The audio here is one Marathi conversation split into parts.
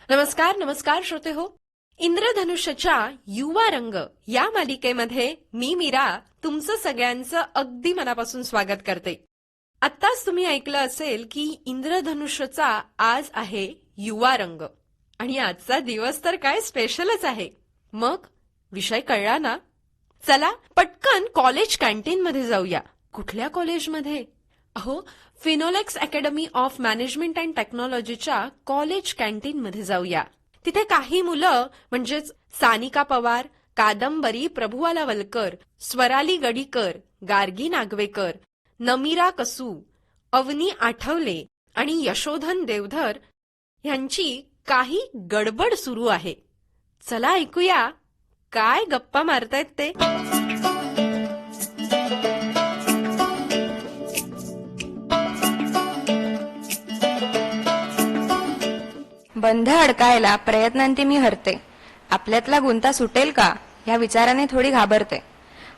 नमस्कार नमस्कार श्रोते हो. इंद्रधनुष्यच्या युवा रंग या मालिकेमध्ये मी मीरा तुमचं सगळ्यांचं अगदी मनापासून स्वागत करते. आत्ताच तुम्ही ऐकलं असेल की इंद्रधनुष्यचा आज आहे युवा रंग आणि आजचा दिवस तर काय स्पेशलच आहे. मग विषय कळला ना? चला पटकन कॉलेज कॅन्टीनमध्ये जाऊया. कुठल्या कॉलेजमध्ये? अहो, Finolex academy of management and टेक्नॉलॉजीच्या कॉलेज कॅन्टीनमध्ये जाऊया. तिथे काही मुलं म्हणजेच सानिका पवार, कादंबरी प्रभुवालावलकर, स्वराली गडीकर, गार्गी नागवेकर, नमीरा कसू, अवनी आठवले आणि यशोधन देवधर ह्यांची काही गडबड सुरू आहे. चला ऐकूया काय गप्पा मारतायत ते. बंध अडकायला प्रयत्नांती मी हरते. आपल्यातला गुंता सुटेल का ह्या विचाराने थोडी घाबरते.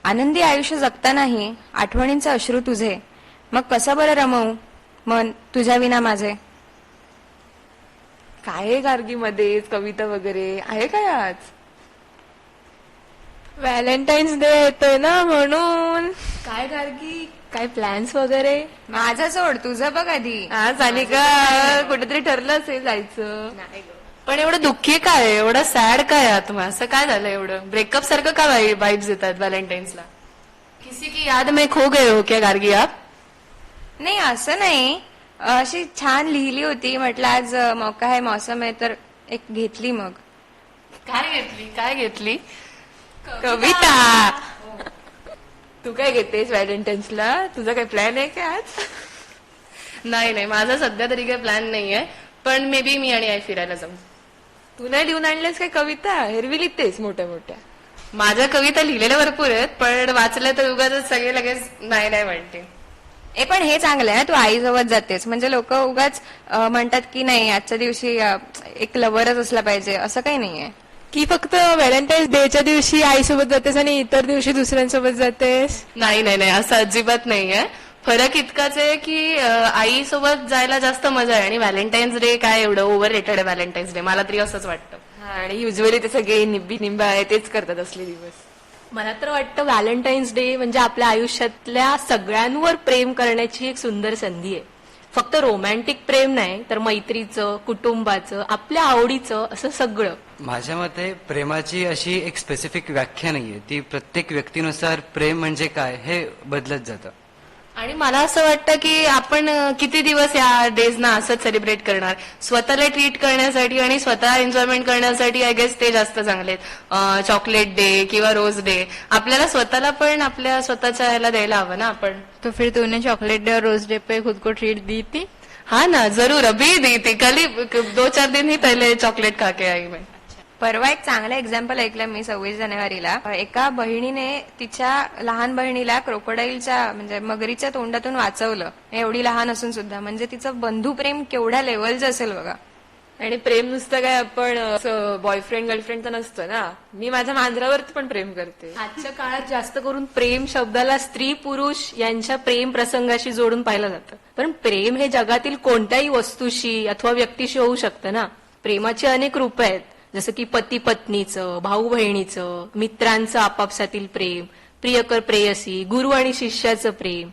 आनंदी आयुष्य जगतानाही आठवणींचे अश्रू तुझे, मग कसं बरं रमवू मन तुझ्या विना माझे. काय गार्गी मध्ये कविता वगैरे आहे काय आज? व्हॅलेंटाईन्स डे येतोय ना म्हणून. काय गार्गी, काय प्लॅन्स वगैरे? माझं सोड, तुझं बघ आधी. आज आणि का कुठेतरी ठरलं असेल जायचं? पण एवढं दुःखी काय, एवढं सॅड काय आहात तुम्ही? असं काय झालं एवढं? ब्रेकअप सारखं का वाईब्स येतात व्हॅलेंटाईन्सला? किसी की याद में खो गए हो क्या गार्गी आप? नाही असं नाही, अशी छान लिहिली होती, म्हटलं आज मौका आहे, मौसम आहे तर एक घेतली. मग काय घेतली? कविता. तू काय घेतेस व्हॅलेंटाईन्सला? तुझा काय प्लॅन आहे का आज? नाही, माझा सध्या तरी काही प्लॅन नाहीये, पण मे बी मी आणि आई फिरायला जाऊ. तू नाही लिहून आणलेस काय कविता? हेरवी लिहितेस मोठ्या मोठ्या. माझ्या कविता लिहिलेल्या भरपूर आहेत, पण वाचल्या तर उगाच सगळे लगेच नाही म्हणते. पण हे चांगलं आहे, तू आईसोबत जातेस म्हणजे लोक उगाच म्हणतात की नाही आजच्या दिवशी एक लवरच असला पाहिजे, असं काही नाहीये. की फक्त व्हॅलेंटाईन्स डेच्या दिवशी आईसोबत जातेस आणि इतर दिवशी दुसऱ्यांसोबत जातेस? नाही, असं अजिबात नाहीये. फरक इतकाच आहे की आई सोबत जायला जास्त मजा आहे आणि व्हॅलेंटाईन्स डे काय एवढं ओव्हर रेटेड आहे व्हॅलेंटाईन्स डे, मला तरी असंच वाटतं. आणि युजली ते सगळे निंबा आहे तेच करतात असले दिवस. मला तर वाटतं व्हॅलेंटाईन्स डे म्हणजे आपल्या आयुष्यातल्या सगळ्यांवर प्रेम करण्याची एक सुंदर संधी आहे. फक्त रोमॅन्टिक प्रेम नाही तर मैत्रीचं, कुटुंबाचं, आपल्या आवडीचं असं सगळं. माझ्या मते प्रेमाची अशी एक स्पेसिफिक व्याख्या नाहीये, ती प्रत्येक व्यक्तीनुसार प्रेम म्हणजे काय हे बदलत जातं. आणि मला असं वाटतं की आपण किती दिवस या डेजना असंच सेलिब्रेट करणार. स्वतःला ट्रीट करण्यासाठी आणि स्वतः एन्जॉयमेंट करण्यासाठी आय गेस ते जास्त चांगले आहेत. चॉकलेट डे किंवा रोज डे आपल्याला स्वतःला पण आपल्या स्वतःच्या ह्याला द्यायला हवं ना आपण. तो फिर तूने चॉकलेट डे और रोज डे पे खुद को ट्रीट दी थी? हाँ ना, जरूर. अभी दी थी, कल ही 2-4 दिन ही पहले चॉकलेट खा के आई मैं. परवा एक चांगलं एक्झाम्पल ऐकलं मी 26 जानेवारीला. एका बहिणीने तिच्या लहान बहिणीला क्रोकोडाईलच्या म्हणजे मगरीच्या तोंडातून वाचवलं, एवढी लहान असून सुद्धा. म्हणजे तिचं बंधुप्रेम केवढ्या लेवलचं असेल बघा. आणि प्रेम नुसतं काय आपण बॉयफ्रेंड गर्लफ्रेंड तर नसतं ना. मी माझ्या मांजरावरती पण प्रेम करते. आजच्या काळात जास्त करून प्रेम शब्दाला स्त्री पुरुष यांच्या प्रेम प्रसंगाशी जोडून पाहिलं जातं. पण प्रेम हे जगातील कोणत्याही वस्तूशी अथवा व्यक्तीशी होऊ शकतं ना. प्रेमाची अनेक रूपं आहेत, जसं की पती पत्नीचं, भाऊ बहिणीचं, मित्रांचं आपापसातील प्रेम, प्रियकर प्रेयसी, गुरु आणि शिष्याचं प्रेम.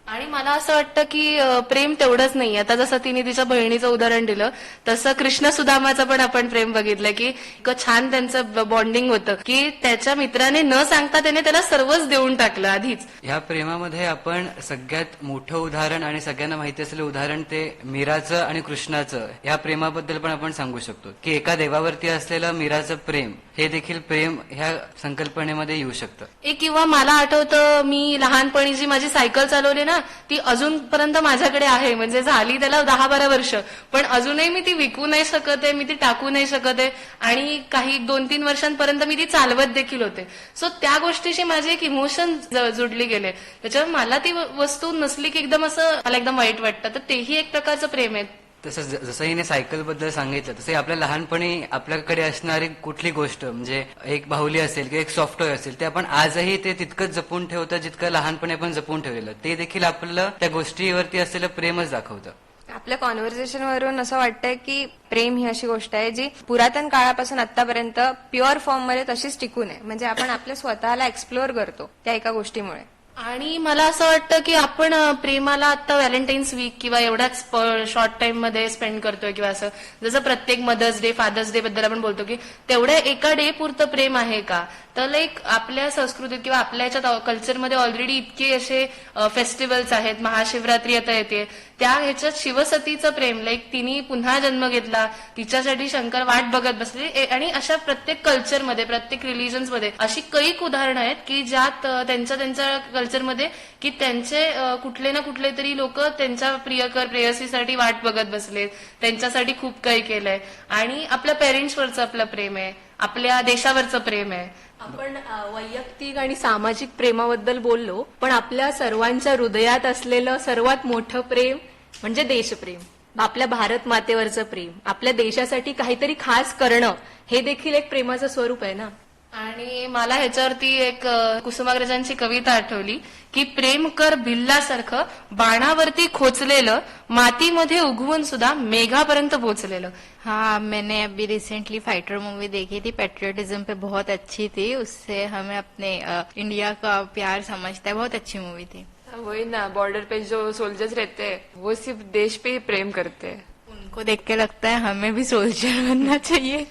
आणि मला असं वाटतं की प्रेम तेवढंच नाही. आता जसं तिने तिच्या बहिणीचं उदाहरण दिलं तसं कृष्ण सुदामाचं पण आपण प्रेम बघितलं की इतकं छान त्यांचं बॉन्डिंग होतं की त्याच्या मित्राने न सांगता त्याने त्याला सर्वच देऊन टाकलं आधीच. ह्या प्रेमामध्ये आपण सगळ्यात मोठं उदाहरण आणि सगळ्यांना माहिती असलेलं उदाहरण ते मीराचं आणि कृष्णाचं ह्या प्रेमाबद्दल पण आपण सांगू शकतो की एका देवावरती असलेलं मीराचं प्रेम हे देखील प्रेम ह्या संकल्पनेमध्ये येऊ शकतं. किंवा मला आठवतं मी लहानपणी जी माझी सायकल चालवली ना ती अजूनपर्यंत माझ्याकडे आहे. म्हणजे झाली त्याला 10-12 वर्ष, पण अजूनही मी ती विकू नाही शकत आहे, मी ती टाकू नाही शकत आहे आणि काही 2-3 वर्षांपर्यंत मी ती चालवत देखील होते. सो त्या गोष्टीशी माझे एक इमोशन जुडली गेले. त्याच्यामुळे मला ती वस्तू नसली की एकदम असं मला एकदम वाईट वाटतं. तर तेही एक प्रकारचं प्रेम आहे. तसं जसं हिने सायकल बद्दल सांगितलं तसं आपल्या लहानपणी आपल्याकडे असणारी कुठली गोष्ट म्हणजे एक बाहुली असेल किंवा एक सॉफ्टवेअर असेल ते आपण आजही ते तितकंच जपून ठेवतं जितकं लहानपणी आपण जपून ठेवलेलं. ते देखील आपल्याला त्या गोष्टीवरती असलेलं प्रेमच दाखवतं. आपल्या कॉन्व्हर्सेशन वरून असं वाटतंय की प्रेम ही अशी गोष्ट आहे जी पुरातन काळापासून आतापर्यंत प्युअर फॉर्म मध्ये तशीच टिकून आहे. म्हणजे आपण आपल्या स्वतःला एक्सप्लोअर करतो त्या एका गोष्टीमुळे. आणि मला असं वाटतं की आपण प्रेमाला आता व्हॅलेंटाईन्स वीक किंवा एवढाच शॉर्ट टाइम मध्ये स्पेंड करतोय किंवा असं जसं प्रत्येक मदर्स डे फादर्स डे बद्दल आपण बोलतो की तेवढ्या एका डे पुरतं प्रेम आहे का. तर लाईक आपल्या संस्कृतीत किंवा आपल्या याच्यात कल्चरमध्ये ऑलरेडी इतके असे फेस्टिवल्स आहेत. महाशिवरात्री आता येते, त्या ह्याच्यात शिवसतीचं प्रेम, लाईक तिने पुन्हा जन्म घेतला, तिच्यासाठी शंकर वाट बघत बसले. आणि अशा प्रत्येक कल्चरमध्ये प्रत्येक रिलिजन्समध्ये अशी कैक उदाहरणं आहेत की ज्यात त्यांच्या कल्चरमध्ये की त्यांचे कुठले ना कुठले तरी लोक त्यांच्या प्रेयसीसाठी वाट बघत बसले, त्यांच्यासाठी खूप काही केलंय. आणि आपल्या पेरेंट्सवरचं आपलं प्रेम आहे, आपल्या देशावरचं प्रेम आहे. आपण वैयक्तिक आणि सामाजिक प्रेमाबद्दल बोललो, पण आपल्या सर्वांच्या हृदयात असलेलं सर्वात मोठं प्रेम म्हणजे देशप्रेम. आपल्या भारत मातेवरचं प्रेम, आपल्या देशासाठी काहीतरी खास करणं, हे देखील एक प्रेमाचं स्वरूप आहे ना. आणि मला ह्याच्यावरती एक कुसुमाग्रजांची कविता आठवली की प्रेम कर भिल्लासारखं बाणावरती खोचलेलं, मातीमध्ये उगवून सुद्धा मेघापर्यंत पोहोचलेलं. हाँ, मैंने अभी रिसेंटली फाइटर मूवी देखी थी. पेट्रियटिज्म पे बहुत अच्छी थी. उससे हमें अपने इंडिया का प्यार समझता है. बहुत अच्छी मूवी थी. वही ना, बॉर्डर पे जो सोल्जर्स रहते हैं वो सिर्फ देश पे ही प्रेम करते हैं. उनको देख के लगता है हमें भी सोल्जर बनना चाहिए.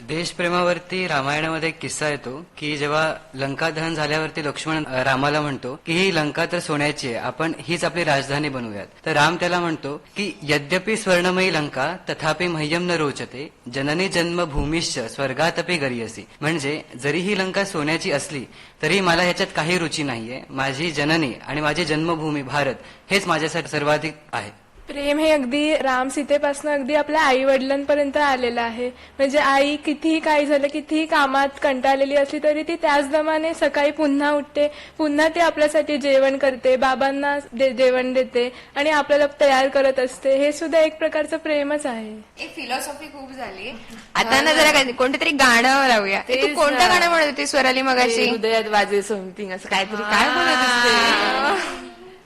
देशप्रेमावरती रामायणामध्ये एक किस्सा येतो की जेव्हा लंका दहन झाल्यावरती लक्ष्मण रामाला म्हणतो की ही लंका तर सोन्याची आहे, आपण हीच आपली राजधानी बनवूयात. तर राम त्याला म्हणतो की यद्यपि स्वर्णमयी लंका तथापि मह्यम न रोचते, जननी जन्मभूमिश्च स्वर्गातपि गरीयसी. म्हणजे जरी ही लंका सोन्याची असली तरी मला ह्याच्यात काही रुची नाहीये. माझी जननी आणि माझी जन्मभूमी भारत हेच माझ्यासाठी सर्वाधिक आहे. प्रेम हे अगदी राम सीतेपासून अगदी आपल्या आई वडिलांपर्यंत आलेलं आहे. म्हणजे आई कितीही काही झालं, कितीही कामात कंटाळलेली असली तरी ती त्याच दमाने सकाळी पुन्हा उठते, पुन्हा ती आपल्यासाठी जेवण करते, बाबांना जेवण देते आणि आपल्याला तयार करत असते. हे सुद्धा एक प्रकारचं प्रेमच आहे. एक फिलॉसॉफी खूप झाली. आता ना जरा कोणतं तरी गाणं लावूया. तू कोणतं गाणं म्हणत होती स्वराली मगाशी? हृदयात वाजे समथिंग असं काहीतरी काय म्हणत असते.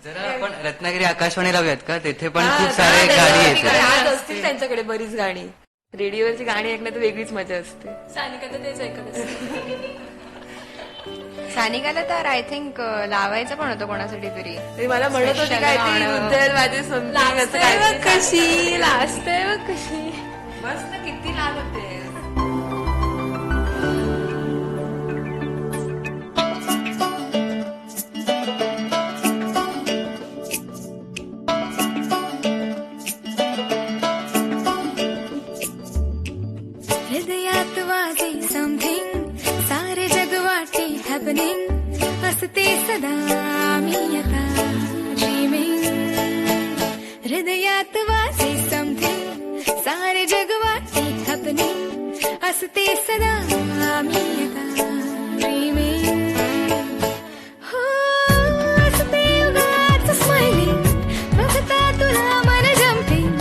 जरा आपण रत्नागिरी आकाशवाणी लावूयात का, तिथे पण खूप सारे गाणी येतात. आज असतील त्यांच्याकडे बरीच गाणी. रेडिओवरची गाणी ऐकण्यात वेगळीच मजा असते. सानिका तर तेच ऐकत असते. सानिकाला तर आय थिंक लावायचं पण होतं कोणासाठी तरी. ते मला म्हणत होते काहीतरी हृदयात वाजे समथिंग असं काय. कशी लाजते बघ कशी. मस्त किती लाल होते. हृदयात वाजे समथिंग, सारे जग वाटे हॅपनिंग, हसते सदा मी आता ड्रीमिंग. हृदयात वाजे समथिंग, सारे जग वाटे हॅपनिंग, हसते सदा मी आता ड्रीमिंग. हो हसते उगाच स्माइलिंग, बघता तुला मन जम्पिंग,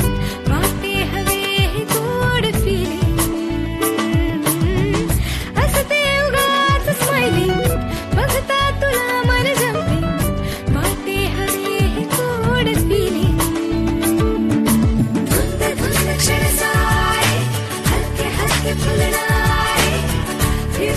वाटे हवे हे गोड फिलिंग. हसते उगाच स्माइलिंग, बघता तुला मन जम्पिंग, वाटे हवे हे गोड फिलिंग. धुंद धुंद क्षण सारे, हलके हलके फुलणारे, फिर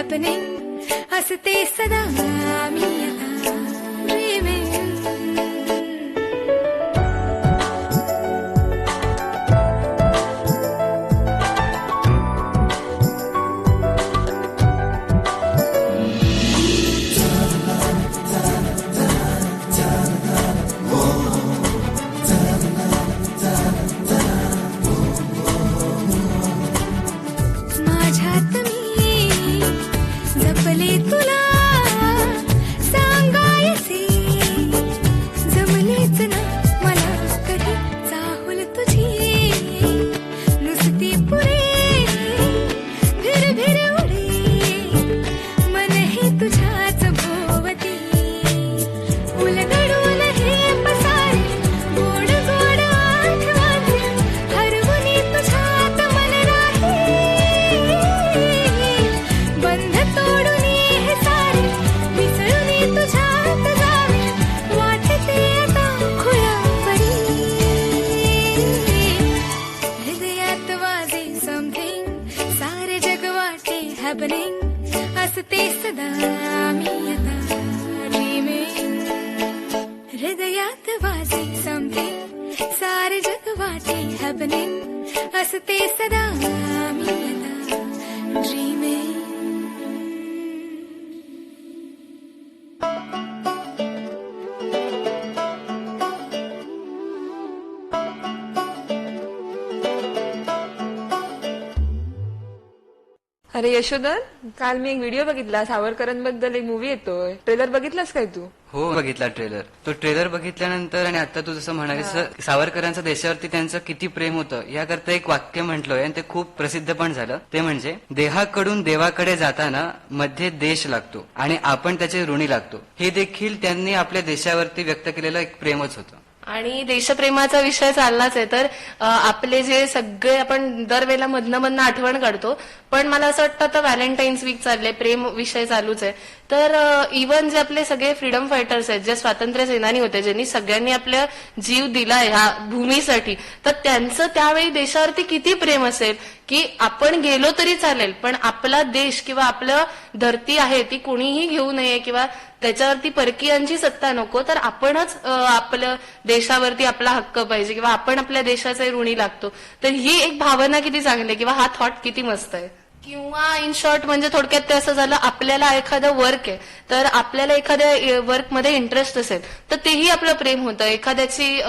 हॅपनिंग असते सदा मी आता ड्रीमिंग माझ्यात मी जपले तुला सांगायचे जमलेच ना मला कधी चाहुल तुझी नुसती पुरे भिर उडे मन हे तुझ्याच भोवती उलगडून हे पसारे गोड गोड आठवणी हरवुनी तुझ्यात मन राही बंध तोडून हे सारे विसरून तुझ्यात जावे वाटते आता खुळ्यापरी हृदयात वाजे समथिंग सारे जग वाटे हॅपनिंग असते सदा मी आता ड्रीमिंग हृदयात वाजे समथिंग सारे जग वाटे हॅपनिंग असते सदा मी आता ड्रीमिंग अरे यशोधर, काल मी एक व्हिडिओ बघितला सावरकरांबद्दल. एक मूवी येतोय, ट्रेलर बघितलास काय तू? हो बघितला ट्रेलर. तो ट्रेलर बघितल्यानंतर आणि आता तू जसं म्हणालीस सावरकरांचं देशावरती त्यांचं किती प्रेम होतं याकरता एक वाक्य म्हटलंय आणि ते खूप प्रसिद्ध पण झालं. ते म्हणजे देहाकडून देवाकडे जाताना मध्ये देश लागतो आणि आपण त्याचे ऋणी लागतो. हे देखील त्यांनी आपल्या देशावरती व्यक्त केलेलं एक प्रेमच होतं. आणि देशप्रेमाचा विषय चाललाच आहे तर आपले जे सगळे आपण दरवेळेला मधनं आठवण काढतो. पण मला असं वाटतं आता व्हॅलेंटाईन्स वीक चाललंय, प्रेम विषय चालूच आहे. तर इव्हन जे आपले सगळे फ्रीडम फायटर्स आहेत, जे स्वातंत्र्य सेनानी होते, ज्यांनी सगळ्यांनी आपला जीव दिलाय ह्या भूमीसाठी, तर त्यांचं त्यावेळी देशावरती किती प्रेम असेल की आपण गेलो तरी चालेल पण आपला देश किंवा आपलं धरती आहे ती कोणीही घेऊ नये किंवा त्याच्यावरती परकीयांची सत्ता नको, तर आपणच आपल्या देशावरती आपला हक्क पाहिजे किंवा आपण आपल्या देशाचे ऋणी लागतो. तर ही एक भावना किती चांगली आहे किंवा हा थॉट किती मस्त आहे. किंवा इन शॉर्ट म्हणजे थोडक्यात ते असं झालं, आपल्याला एखादं वर्क आहे तर आपल्याला एखाद्या वर्कमध्ये इंटरेस्ट असेल तर तेही आपलं प्रेम होतं. एखाद्याची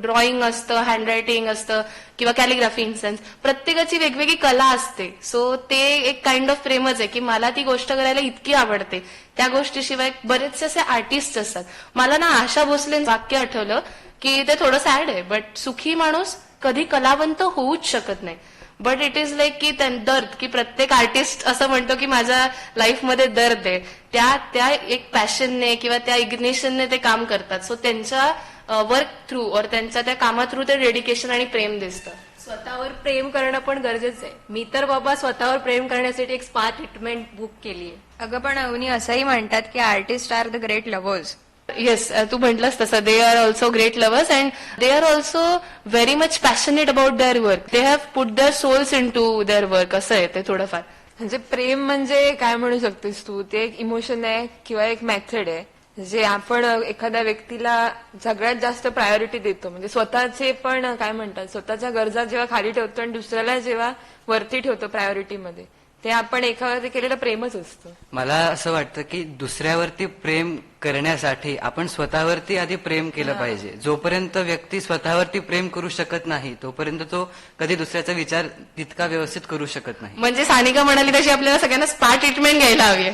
ड्रॉइंग असतं, हँडरायटिंग असतं किंवा कॅलिग्राफी इन सेन्स, प्रत्येकाची वेगवेगळी कला असते. सो ते एक काइंड ऑफ प्रेमच आहे की मला ती गोष्ट करायला इतकी आवडते. त्या गोष्टीशिवाय बरेचसे असे आर्टिस्ट असतात. मला ना आशा भोसले वाक्य आठवलं की ते थोडं सॅड आहे, बट सुखी माणूस कधी कलावंत होऊच शकत नाही. बट इट इज लाईक की दर्द, की प्रत्येक आर्टिस्ट असं म्हणतो की माझ्या लाईफमध्ये दर्द आहे, त्या एक पॅशनने किंवा त्या इग्निशनने ते काम करतात. सो त्यांच्या वर्क थ्रू और त्यांच्या त्या कामा थ्रू ते डेडिकेशन आणि प्रेम दिसतं. स्वतःवर प्रेम करणं पण गरजेचं आहे. मी तर बाबा स्वतःवर प्रेम करण्यासाठी एक स्पा ट्रीटमेंट बुक केली आहे. अगं पण अवनी असंही म्हणतात की artist are the great lovers. Yes, तू म्हटलंस तसं, they are also great lovers and they are also very much passionate about their work. They have put their souls into their work. असं आहे ते थोडंफार. म्हणजे प्रेम म्हणजे काय म्हणू शकतेस तू, ते एक इमोशन आहे किंवा एक मेथड आहे जे आपण एखाद्या व्यक्तीला सगळ्यात जास्त प्रायोरिटी देतो. म्हणजे स्वतःचे पण काय म्हणतात, स्वतःच्या गरजा जेव्हा खाली ठेवतो आणि दुसऱ्याला जेव्हा वरती ठेवतो प्रायोरिटीमध्ये, ते आपण एखाद्या केलेलं प्रेमच असतं. मला असं वाटतं की दुसऱ्यावरती प्रेम करण्यासाठी आपण स्वतःवरती आधी प्रेम केलं पाहिजे. जोपर्यंत व्यक्ती स्वतःवरती प्रेम करू शकत नाही तोपर्यंत तो कधी दुसऱ्याचा विचार तितका व्यवस्थित करू शकत नाही. म्हणजे सानिका म्हणाली तशी आपल्याला सगळ्यांना स्पा ट्रीटमेंट घ्यायला हवी आहे.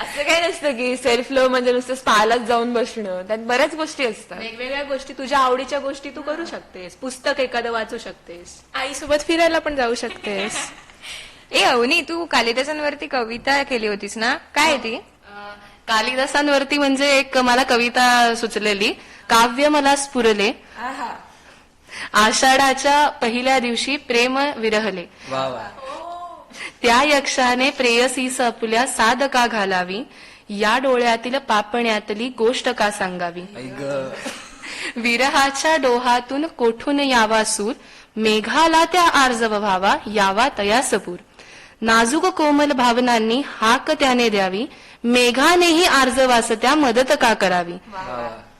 असं काही नसतं की सेल्फ लव्ह म्हणजे नुसतं स्पालाच जाऊन बसणं. त्यात बऱ्याच गोष्टी असतात. वेगवेगळ्या गोष्टी, तुझ्या आवडीच्या गोष्टी तू करू शकतेस. पुस्तक एखादं वाचू शकतेस. आईसोबत फिरायला पण जाऊ शकतेस. ए अवनी, तू कालिदासांवरती कविता केली होतीस ना, काय ती? कालिदासांवरती म्हणजे एक मला कविता सुचलेली. काव्य मला स्फुरले, आषाढाच्या पहिल्या दिवशी प्रेम विरहले, वा वा. त्या यक्षाने प्रेयसीस आपुल्या साध का घालावी, या डोळ्यातील पापण्यातली गोष्ट का सांगावी, विरहाच्या डोहातून कोठून यावा सूर, मेघाला त्या आर्जव व्हावा, यावा तयासपूर, नाजूक कोमल भावनांनी हाक त्याने द्यावी, मेघानेही आर्ज वासत्या मदत का करावी.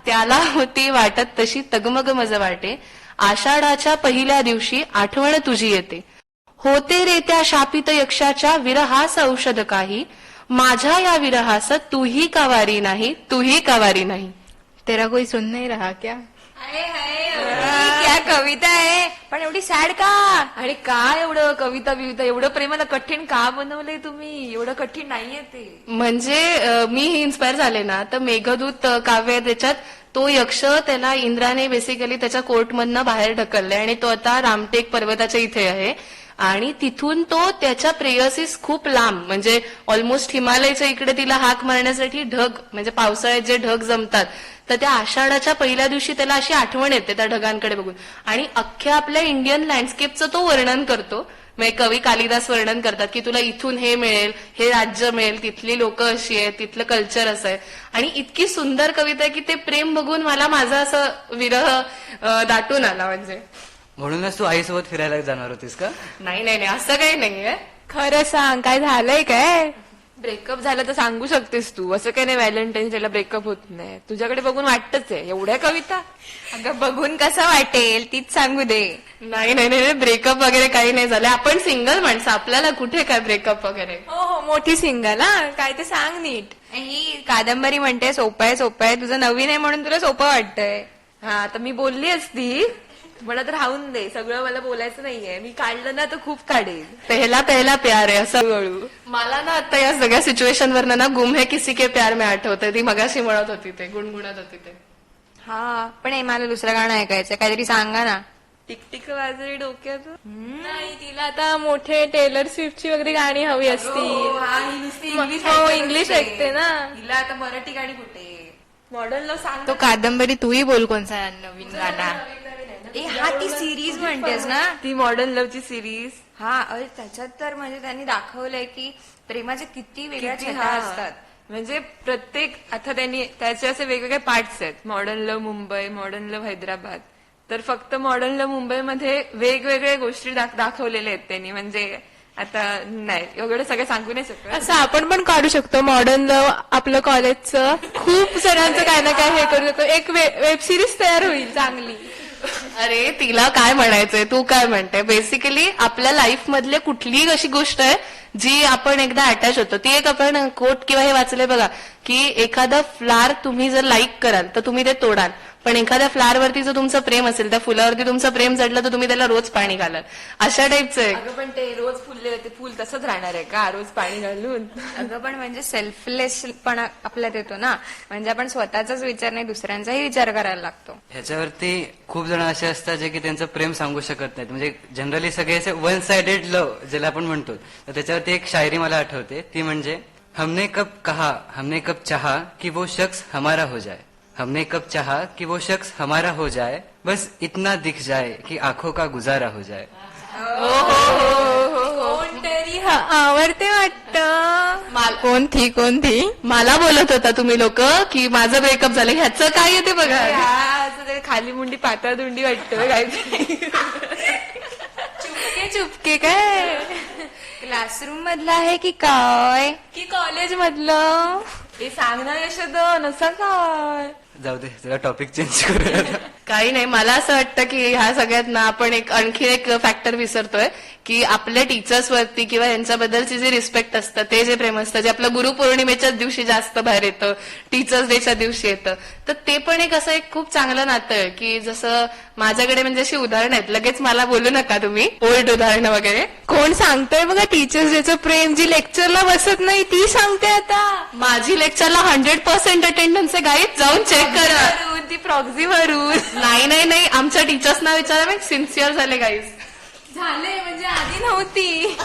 त्याला होती वाटत तशी तगमग मज वाटे, आषाढाच्या पहिल्या दिवशी आठवण तुझी येते. होते रे त्या शापित यक्षाच्या विरहास औषध काही, माझ्या या विरहास तूही कावारी नाही, तूही कावारी नाही. तेरा कोई सुन नहीं रहा क्या? क्या कविता आहे, पण एवढी सॅड का? आणि काय एवढं कविता बिविता एवढं प्रेमाला कठीण का बनवलंय तुम्ही? एवढं कठीण नाहीये ते. म्हणजे मी इन्स्पायर झाले ना, तर मेघदूत काव्य आहे, त्याच्यात तो यक्ष त्याला इंद्राने बेसिकली त्याच्या कोर्टमधनं बाहेर ढकललाय आणि तो आता रामटेक पर्वताच्या इथे आहे. आणि तिथून तो त्याच्या प्रेयसीस खूप लांब, म्हणजे ऑलमोस्ट हिमालयाच्या इकडे तिला हाक मारण्यासाठी ढग, म्हणजे पावसाळ्यात जे ढग जमतात, तर त्या आषाढाच्या पहिल्या दिवशी त्याला अशी आठवण येते त्या ढगांकडे बघून. आणि अख्ख्या आपल्या इंडियन लँडस्केपचं तो वर्णन करतो. म्हणजे कवी कालिदास वर्णन करतात की तुला इथून हे मिळेल, हे राज्य मिळेल, तिथली लोक अशी आहेत, तिथलं कल्चर असं आहे. आणि इतकी सुंदर कविता आहे की ते प्रेम बघून मला माझा असं विरह दाटून आला. म्हणजे म्हणूनच तू आईसोबत फिरायला जाणार होतीस का? नाही नाही नाही, असं काही नाहीये. खरं सांग, काय झालंय काय? ब्रेकअप झालं तर सांगू शकतेस तू. असं काही नाही व्हॅलेंटाईन्स डेला ब्रेकअप होत नाही. तुझ्याकडे बघून वाटतच आहे एवढ्या कविता. अगं बघून कसं वाटेल तीच सांगू दे. नाही नाही नाही, ब्रेकअप वगैरे काही नाही झालं. आपण सिंगल माणसं, आपल्याला कुठे काय ब्रेकअप वगैरे. हो हो, मोठी सिंगल. हा, काय ते सांग नीट. ही कादंबरी म्हणते सोपं आहे सोपं आहे, तुझं नवीन आहे म्हणून तुला सोपं वाटतंय. हा, तर मी बोलली असती, मला तर राहून दे, सगळं मला बोलायचं नाहीये. मी काढलं ना तर खूप काढेल. पहला पहला प्यार आहे असं हळू. मला ना आता या सगळ्या सिच्युएशन वरनं ना गुम है किसी के प्यार में आठवतंय. ती मगाशी म्हणत होती ते, गुणगुणत होती ते. हा, पण हे मला दुसरं गाणं ऐकायचं, काहीतरी सांगा ना. टिकटिक वाजली डोक्यात. नाही, तिला आता मोठे टेलर स्विफ्टची वगैरे गाणी हवी असतील. हो, इंग्लिश ऐकते ना. तिला आता मराठी गाणी कुठे? मॉडर्न लव्ह सांग. तो कादंबरी तू ही बोल कौन सा नवीन गाना. हा, ती सिरीज म्हणतेस ना? ती मॉडर्न लव्हची सिरीज. हा, अरे त्याच्यात तर म्हणजे त्यांनी दाखवलंय की प्रेमाचे किती वेगळ्या किती, छटा हा. असतात. म्हणजे प्रत्येक, आता त्यांनी त्याचे असे वेगवेगळे पार्ट्स आहेत. Modern love Mumbai, modern love Hyderabad. तर फक्त मॉडर्न लव्ह मुंबईमध्ये वेगवेगळ्या गोष्टी दाखवलेल्या आहेत त्यांनी. म्हणजे आता नाही एवढं सगळं सांगू नाही शकत. असं आपण पण काढू शकतो मॉडर्न लव्ह आपलं कॉलेजचं. खूप जणांचं काय ना काय हे करू शकतो. एक वेब सिरीज तयार होईल चांगली. अरे तिला काय म्हणायचंय, तू काय म्हणते? बेसिकली आपल्या लाईफ मधले कुठलीही अशी गोष्ट आहे जी आपण एकदा अटॅच होतो. ती एक आपण कोट किंवा हे वाचले बघा, की एखादा फ्लावर तुम्ही जर लाईक कराल तर तुम्ही ते तोडाल, पण एखाद्या फ्लावरवरती जर तुमचं प्रेम असेल, त्या फुलावरती तुमचं प्रेम जडलं तर तुम्ही त्याला रोज पाणी घालाल. अशा टाईपचं आहे. अगं पण ते रोज फुलले ते फुल तसंच राहणार आहे का रोज पाणी घालून? अगं पण म्हणजे सेल्फलेस पण आपल्यात येतो ना. म्हणजे आपण स्वतःचाच विचार नाही, दुसऱ्यांचाही विचार करायला लागतो. ह्याच्यावरती खूप जण असे असतात जे की त्यांचं प्रेम सांगू शकत नाहीत. म्हणजे जनरली सगळे असे वन साइडेड लव्ह ज्याला आपण म्हणतो. तर त्याच्यावरती एक शायरी मला आठवते, ती म्हणजे हमने कब कहा हमने कब चाहा कि वो शख्स हमारा हो जाए, हमने कब चाहा कि वो शख्स हमारा हो जाए, बस इतना दिख जाए कि आंखों का गुजारा हो जाए. कोणतरी आवडते वाटतं. कोण थी मला बोलत होता तुम्ही लोक की माझं ब्रेकअप झालं, ह्याचं काय येते बघा. असं ते खाली मुंडी पातळ दुंडी वाटतं काय. चुपके काय? क्लासरूम मधला आहे की काय, की कॉलेज मधलं? ते सांग ना यशोद, नसा काय. जाऊ दे, जरा टॉपिक चेंज करूया. काही नाही, मला असं वाटतं की ह्या सगळ्यात ना आपण आणखी एक फॅक्टर विसरतोय, की आपल्या टीचर्स वरती किंवा यांच्याबद्दलची जे रिस्पेक्ट असतं, ते जे प्रेम असतं, जे आपलं गुरुपौर्णिमेच्याच दिवशी जास्त बाहेर येतं, टीचर्स डेच्या दिवशी येतं, तर ते पण एक असं एक खूप चांगलं नातं आहे. की जसं माझ्याकडे म्हणजे अशी उदाहरणं आहेत, लगेच मला बोलू नका तुम्ही ओल्ड उदाहरणं वगैरे. कोण सांगतोय बघा टीचर्स डेचं प्रेम, जी लेक्चरला बसत नाही ती सांगते आता. माझी लेक्चरला 100% अटेंडन्स आहे, गाईड जाऊन चेक करा. ती प्रॉक्सी भरून. नाही नाही नाही, आमच्या टीचर्सना विचारा, मी सिन्सिअर झाले गाईज. झाले म्हणजे आधी नव्हती.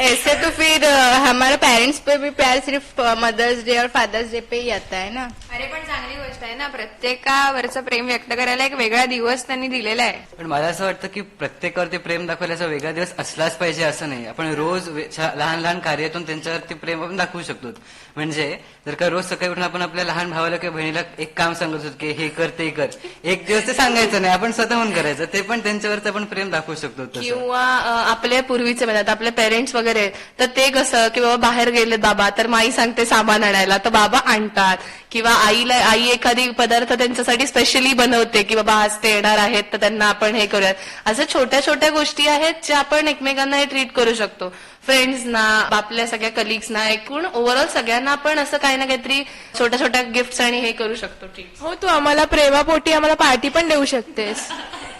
ऐसे तो फिर हमारा पेरेंट्स पेरेंट्स पे भी प्यार सिर्फ मदर्स डे और फादर्स डे पे ही आता है ना. अरे पण चांगली गोष्ट आहे ना, प्रत्येकावरचं प्रेम व्यक्त करायला एक वेगळा दिवस त्यांनी दिलेला आहे. पण मला असं वाटतं की प्रत्येकावरती प्रेम दाखवायला वेगळा दिवस असलाच पाहिजे असं नाही. आपण रोज लहान लहान कार्यातून त्यांच्यावरती प्रेम आपण दाखवू शकतो. म्हणजे जर का रोज सकाळी उठून आपण आपल्या लहान भावाला किंवा बहिणीला एक काम सांगत होतो की हे कर ते कर, एक दिवस ते सांगायचं नाही, आपण स्वतःहून करायचं, ते पण त्यांच्यावरचं आपण प्रेम दाखवू शकतो तसं. किंवा आपल्या पूर्वीचे म्हणजे आता आपले पेरेंट्स वगैरे, तर ते कसं की बाबा बाहेर गेले बाबा, तर माई सांगते सामान आणायला, तर बाबा आणतात. किंवा आई एखादी पदार्थ त्यांच्यासाठी स्पेशली बनवते की बाबा आज ते येणार आहेत तर त्यांना आपण हे करूयात. असं छोट्या छोट्या गोष्टी आहेत ज्या आपण एकमेकांना हे ट्रीट करू शकतो. फ्रेंड्सना, आपल्या सगळ्या कलिग्सना, एकूण ओव्हरऑल सगळ्यांना आपण असं काही ना काहीतरी छोट्या छोट्या गिफ्ट्स आणि हे करू शकतो ट्रीट. हो, तू आम्हाला प्रेमापोटी आम्हाला पार्टी पण देऊ शकतेस.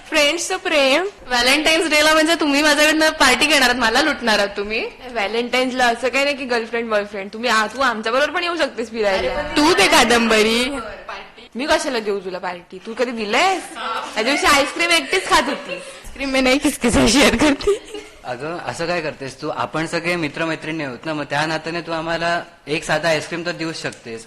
फ्रेंड्सचं प्रेम. व्हॅलेंटाईन्स डेला म्हणजे तुम्ही माझ्याकडनं पार्टी घेणार आहात, मला लुटणार आहात तुम्ही. व्हॅलेंटाईन्सला असं काही नाही की गर्लफ्रेंड बॉयफ्रेंड, तू आमच्या बरोबर पण येऊ शकतेस फिरायला. तू ते कादंबरी. मी कशाला देऊ तुला पार्टी, तू कधी दिलंयस? त्या दिवशी आईस्क्रीम एकटीच खात होती. आईस्क्रीम मी नाही किसके शेअर करते. अगं असं काय करतेस तू, आपण सगळे मित्रमैत्रिणी आहोत ना, मग त्या नात्याने तू आम्हाला एक साधा आईस्क्रीम तर देऊच शकतेस.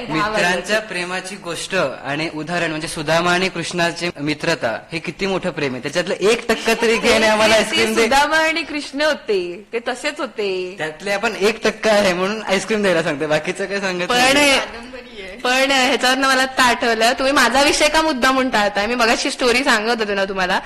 मित्रांच्या प्रेमाची गोष्ट आणि उदाहरण म्हणजे सुदामा आणि कृष्णाची मित्रता, हे किती मोठं प्रेम आहे. त्याच्यातलं 1% तरी घेणे आम्हाला आईस्क्रीम दे. सुदामा आणि कृष्ण होते ते तसेच होते, त्यातले आपण 1% आहे म्हणून आईस्क्रीम द्यायला सांगते, बाकीचं काय सांगत नाही. पण ह्याच्यावरनं मला आता आठवलं, तुम्ही माझा विषय का मुद्दा म्हणून टाळताय. मी मगाशी स्टोरी सांगत होते ना तुम्हाला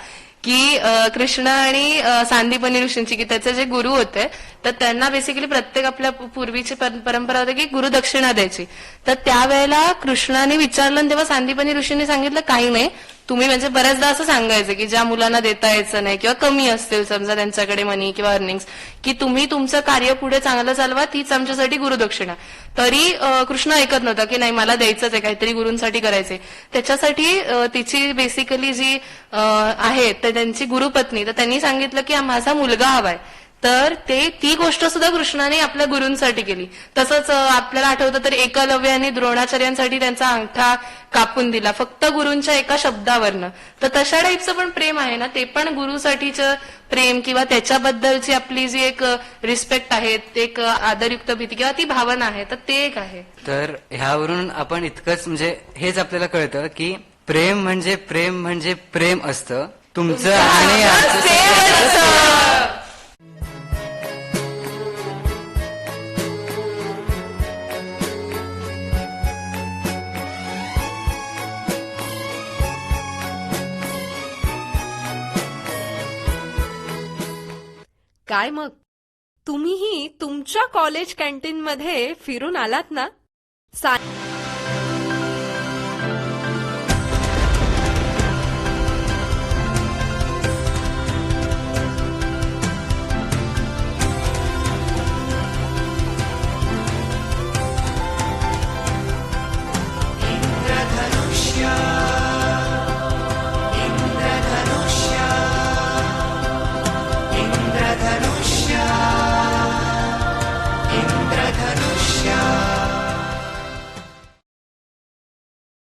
की कृष्ण आणि सांदीपनी ऋषींची, की त्याचे जे गुरु होते तर त्यांना बेसिकली प्रत्येक आपल्या पूर्वीची परंपरा होती की गुरु दक्षिणा द्यायची. तर त्यावेळेला कृष्णाने विचारलं तेव्हा सांदीपनी ऋषींनी सांगितलं काही नाही, तुम्ही म्हणजे बऱ्याचदा असं सांगायचं की ज्या मुलांना देता यायचं नाही किंवा कमी असतील समजा त्यांच्याकडे मनी किंवा अर्निंग्स, की तुम्ही तुमचं कार्य पुढे चांगलं चालवा, तीच आमच्यासाठी गुरुदक्षिणा. तरी कृष्ण ऐकत नव्हता की नाही मला द्यायचंच आहे, काहीतरी गुरूंसाठी करायचंय. त्याच्यासाठी तिची बेसिकली जी आहे तर त्यांची गुरुपत्नी, तर त्यांनी सांगितलं की माझा मुलगा हवाय. तर ती गोष्ट सुद्धा कृष्णाने आपल्या गुरूंसाठी केली. तसंच आपल्याला आठवतं तर एकलव्याने द्रोणाचार्यांसाठी त्यांचा अंगठा कापून दिला फक्त गुरूंच्या एका शब्दावरनं. तर तशा टाईपचं पण प्रेम आहे ना, ते पण गुरुसाठीचं प्रेम किंवा त्याच्याबद्दलची आपली जी एक रिस्पेक्ट आहे, एक आदरयुक्त भीती किंवा ती भावना आहे, तर ते एक आहे. तर ह्यावरून आपण इतकंच म्हणजे हेच आपल्याला कळतं की प्रेम म्हणजे प्रेम असतं तुमचं आणि आमचं. काय मग, तुम्हीही तुमच्या कॉलेज कॅन्टीनमध्ये फिरून आलात ना?